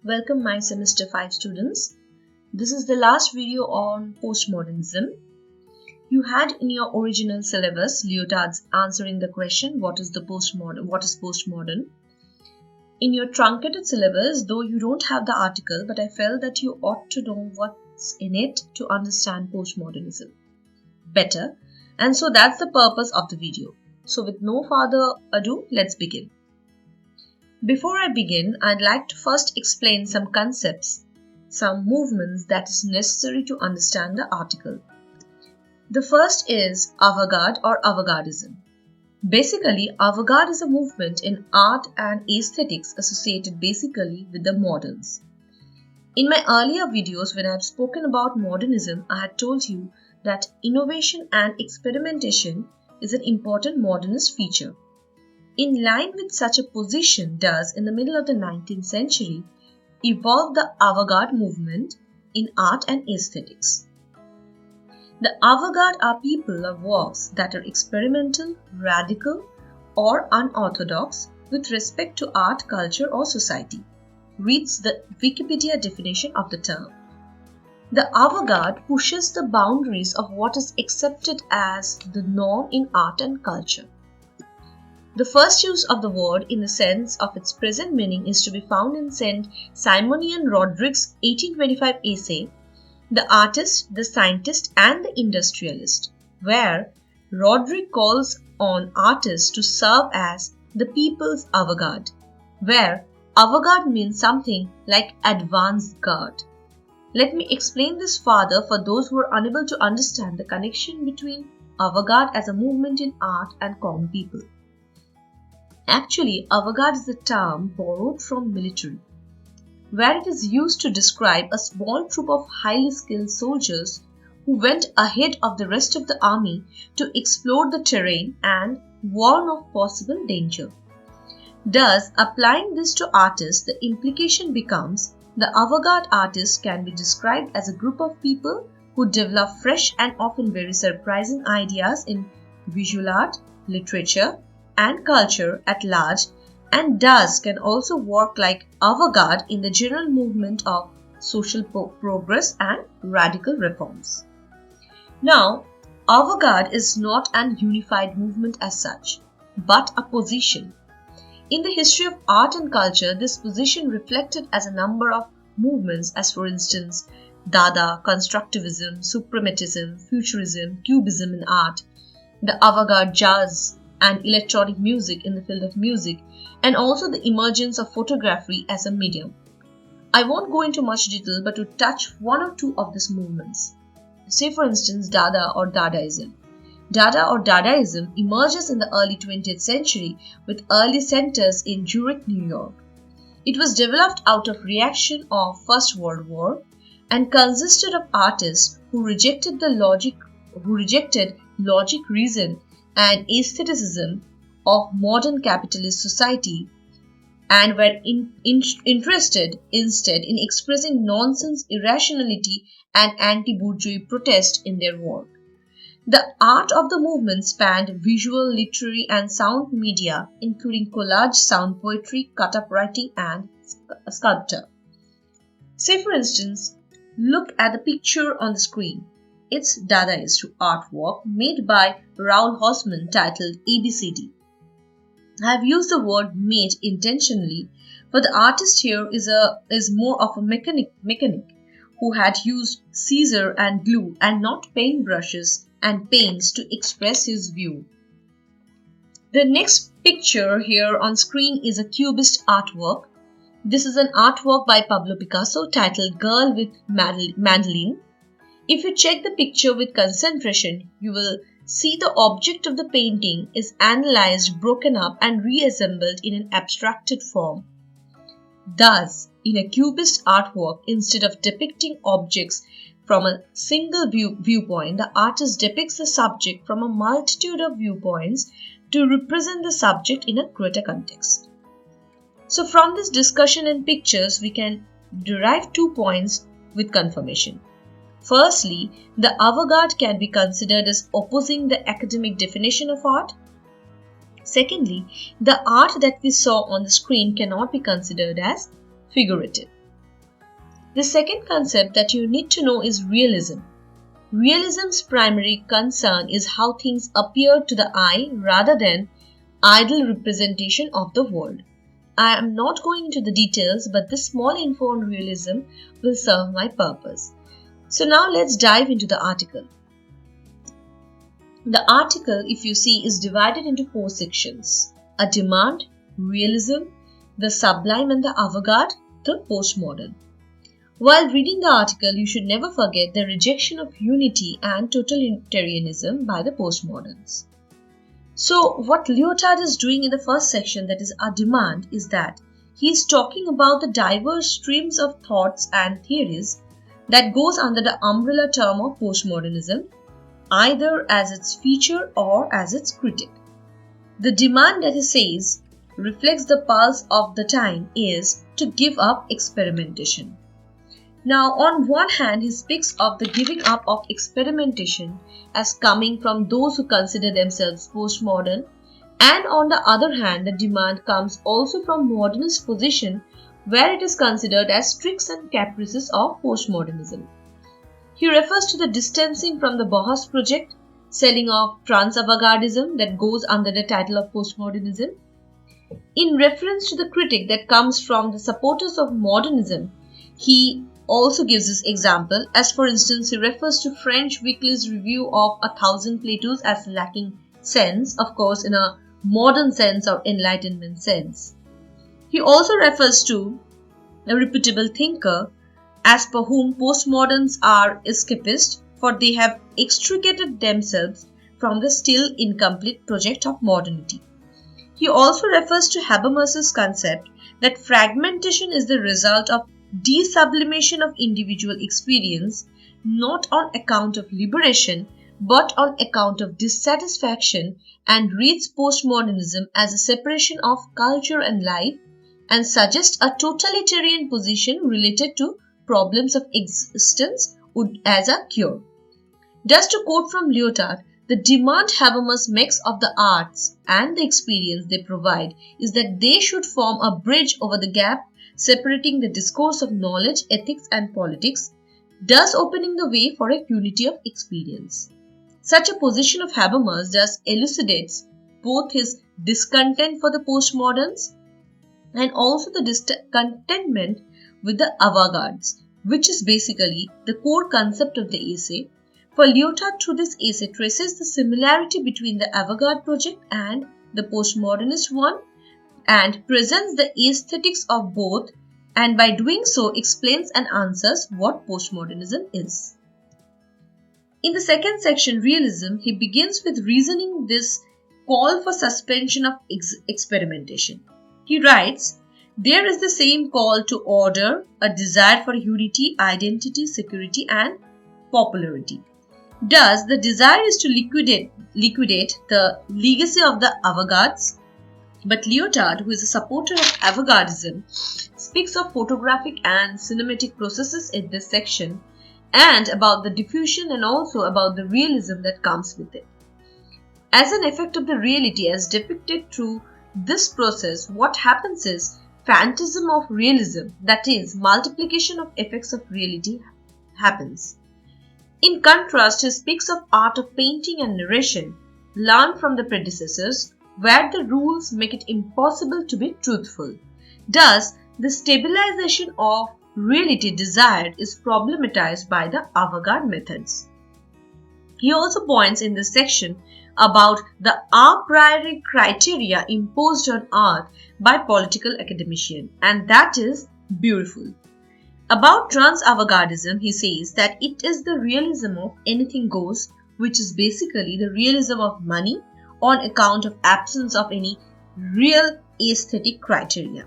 Welcome my semester 5 students. This is the last video on postmodernism. You had in your original syllabus Lyotard's answering the question what is postmodern. In your truncated syllabus, though you don't have the article, but I felt that you ought to know what's in it to understand postmodernism better, and so that's the purpose of the video. So with no further ado, let's begin. Before I begin, I'd like to first explain some concepts, some movements that is necessary to understand the article. The first is avant-garde or avant-gardism. Basically, avant-garde is a movement in art and aesthetics associated basically with the moderns. In my earlier videos when I have spoken about modernism, I had told you that innovation and experimentation is an important modernist feature. In line with such a position does, in the middle of the 19th century, evolve the avant-garde movement in art and aesthetics. The avant-garde are people or works that are experimental, radical, or unorthodox with respect to art, culture, or society. Reads the Wikipedia definition of the term. The avant-garde pushes the boundaries of what is accepted as the norm in art and culture. The first use of the word in the sense of its present meaning is to be found in St. Simonian Rodrigues' 1825 essay, The Artist, the Scientist and the Industrialist, where Rodrigue calls on artists to serve as the people's avant-garde, where avant-garde means something like advance-garde. Let me explain this further for those who are unable to understand the connection between avant-garde as a movement in art and common people. Actually, avant-garde is a term borrowed from military, where it is used to describe a small troop of highly skilled soldiers who went ahead of the rest of the army to explore the terrain and warn of possible danger. Thus, applying this to artists, the implication becomes the avant-garde artists can be described as a group of people who develop fresh and often very surprising ideas in visual art, literature, and culture at large, and thus can also work like avant-garde in the general movement of social progress and radical reforms. Now, avant-garde is not an unified movement as such, but a position. In the history of art and culture, this position reflected as a number of movements as for instance, Dada, Constructivism, Suprematism, Futurism, Cubism in art, the avant-garde jazz, and electronic music in the field of music, and also the emergence of photography as a medium. I won't go into much detail but to touch one or two of these movements. Say for instance Dada or Dadaism. Dada or Dadaism emerges in the early 20th century with early centers in Zurich, New York. It was developed out of reaction of First World War and consisted of artists who rejected logic, reason, and aestheticism of modern capitalist society and were interested instead in expressing nonsense, irrationality and anti-bourgeois protest in their work. The art of the movement spanned visual, literary and sound media including collage, sound poetry, cut-up writing and sculpture. Say for instance, look at the picture on the screen. It's Dadaist artwork made by Raoul Haussmann titled ABCD. I have used the word made intentionally, for the artist here is more of a mechanic who had used scissor and glue and not paintbrushes and paints to express his view. The next picture here on screen is a Cubist artwork. This is an artwork by Pablo Picasso titled Girl with Mandolin. If you check the picture with concentration, you will see the object of the painting is analyzed, broken up and reassembled in an abstracted form. Thus, in a Cubist artwork, instead of depicting objects from a single viewpoint, the artist depicts the subject from a multitude of viewpoints to represent the subject in a greater context. So from this discussion and pictures, we can derive 2 points with confirmation. Firstly, the avant-garde can be considered as opposing the academic definition of art. Secondly, the art that we saw on the screen cannot be considered as figurative. The second concept that you need to know is realism. Realism's primary concern is how things appear to the eye rather than ideal representation of the world. I am not going into the details, but this small info on realism will serve my purpose. So now let's dive into the article. The article, if you see, is divided into 4 sections: a demand, realism, the sublime and the avant-garde, the postmodern. While reading the article, you should never forget the rejection of unity and totalitarianism by the postmoderns. So what Lyotard is doing in the first section, that is a demand, is that he is talking about the diverse streams of thoughts and theories that goes under the umbrella term of postmodernism, either as its feature or as its critic. The demand that he says reflects the pulse of the time is to give up experimentation. Now, on one hand, he speaks of the giving up of experimentation as coming from those who consider themselves postmodern, and on the other hand, the demand comes also from modernist position where it is considered as tricks and caprices of postmodernism. He refers to the distancing from the Bauhaus project, selling of trans-avant-gardism that goes under the title of postmodernism. In reference to the critique that comes from the supporters of modernism, he also gives this example, as for instance he refers to French Weekly's review of 1,000 Platos as lacking sense, of course in a modern sense or enlightenment sense. He also refers to a reputable thinker as per whom postmoderns are escapist, for they have extricated themselves from the still incomplete project of modernity. He also refers to Habermas's concept that fragmentation is the result of desublimation of individual experience, not on account of liberation but on account of dissatisfaction, and reads postmodernism as a separation of culture and life, and suggests a totalitarian position related to problems of existence as a cure. Just to quote from Lyotard, the demand Habermas makes of the arts and the experience they provide is that they should form a bridge over the gap separating the discourse of knowledge, ethics and politics, thus opening the way for a unity of experience. Such a position of Habermas thus elucidates both his discontent for the postmoderns and also the discontentment with the avant-gardes, which is basically the core concept of the essay. For Lyotard, through this essay, traces the similarity between the avant-garde project and the postmodernist one, and presents the aesthetics of both, and by doing so explains and answers what postmodernism is. In the second section, realism, he begins with reasoning this call for suspension of experimentation. He writes, "There is the same call to order, a desire for unity, identity, security and popularity. Thus, the desire is to liquidate the legacy of the avant-gardes." But Lyotard, who is a supporter of avant-gardism, speaks of photographic and cinematic processes in this section and about the diffusion and also about the realism that comes with it. As an effect of the reality as depicted through this process, what happens is phantasm of realism, that is, multiplication of effects of reality happens. In contrast, he speaks of art of painting and narration, learned from the predecessors, where the rules make it impossible to be truthful. Thus, the stabilization of reality desired is problematized by the avant-garde methods. He also points in this section about the a priori criteria imposed on art by political academicians, and that is beautiful. About trans-avant-gardism, he says that it is the realism of anything goes, which is basically the realism of money on account of absence of any real aesthetic criteria.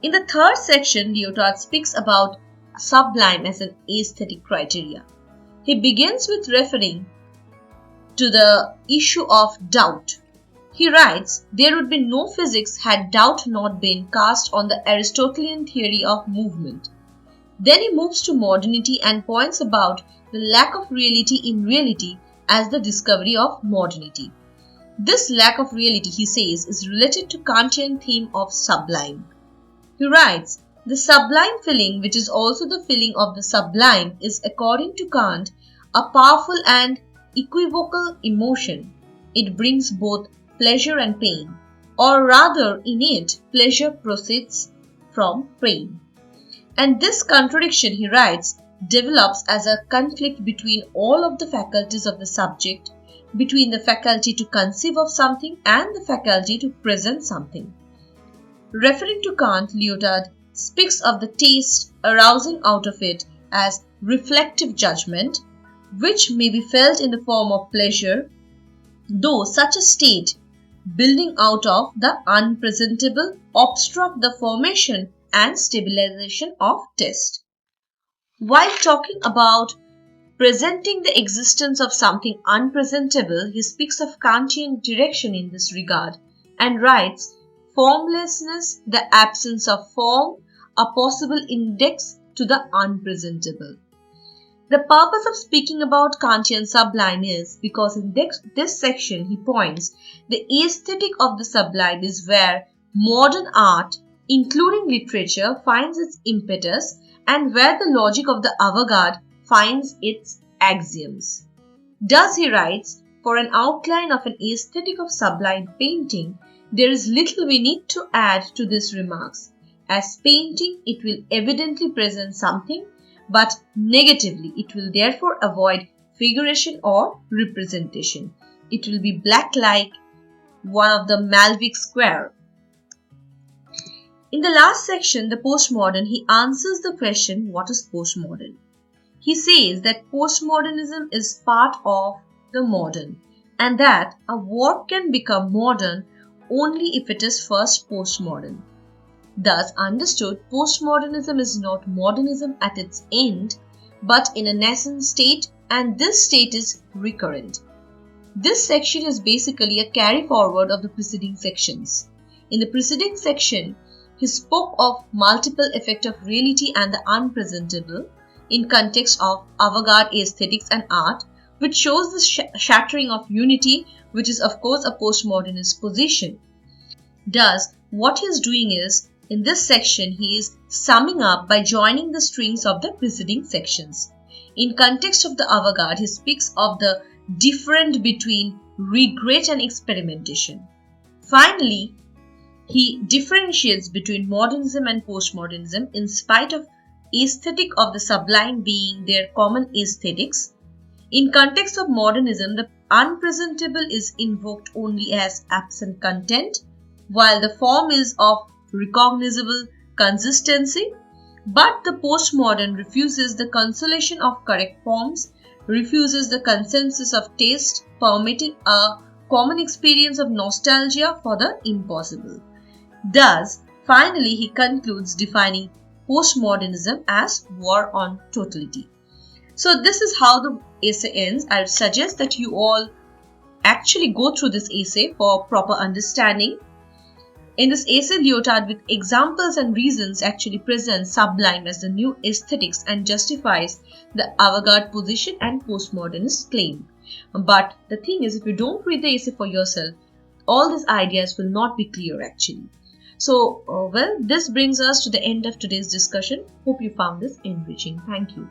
In the third section, Lyotard speaks about sublime as an aesthetic criteria. He begins with referring to the issue of doubt. He writes, "There would be no physics had doubt not been cast on the Aristotelian theory of movement." Then he moves to modernity and points about the lack of reality in reality as the discovery of modernity. This lack of reality, he says, is related to Kantian theme of sublime. He writes, The sublime feeling, which is also the feeling of the sublime, is according to Kant a powerful and equivocal emotion. It brings both pleasure and pain, or rather in it, pleasure proceeds from pain. And this contradiction, he writes, develops as a conflict between all of the faculties of the subject, between the faculty to conceive of something and the faculty to present something. Referring to Kant, Lyotard speaks of the taste arousing out of it as reflective judgment, which may be felt in the form of pleasure, though such a state, building out of the unpresentable, obstruct the formation and stabilization of taste. While talking about presenting the existence of something unpresentable, he speaks of Kantian direction in this regard and writes, formlessness, the absence of form, a possible index to the unpresentable. The purpose of speaking about Kantian sublime is because in this section he points the aesthetic of the sublime is where modern art, including literature, finds its impetus and where the logic of the avant-garde finds its axioms. Thus he writes, for an outline of an aesthetic of sublime painting, there is little we need to add to these remarks. As painting, it will evidently present something, but negatively it will therefore avoid figuration or representation. It will be black like one of the Malvik square. In the last section, the postmodern, he answers the question, what is postmodern? He says that postmodernism is part of the modern and that a work can become modern only if it is first postmodern. Thus understood, postmodernism is not modernism at its end, but in a nascent state, and this state is recurrent. This section is basically a carry forward of the preceding sections. In the preceding section, he spoke of multiple effects of reality and the unpresentable in context of avant-garde aesthetics and art, which shows the shattering of unity, which is of course a postmodernist position. Thus, what he is doing is, in this section, he is summing up by joining the strings of the preceding sections. In context of the avant-garde, he speaks of the difference between regret and experimentation. Finally, he differentiates between modernism and postmodernism in spite of aesthetic of the sublime being their common aesthetics. In context of modernism, the unpresentable is invoked only as absent content, while the form is of recognizable consistency. But the postmodern refuses the consolation of correct forms, refuses the consensus of taste, permitting a common experience of nostalgia for the impossible. Thus, finally, he concludes defining postmodernism as war on totality. So this is how the essay ends. I would suggest that you all actually go through this essay for proper understanding. In this essay, Lyotard with examples and reasons actually presents sublime as the new aesthetics and justifies the avant-garde position and postmodernist claim. But the thing is, if you don't read the essay for yourself, all these ideas will not be clear actually. So, this brings us to the end of today's discussion. Hope you found this enriching. Thank you.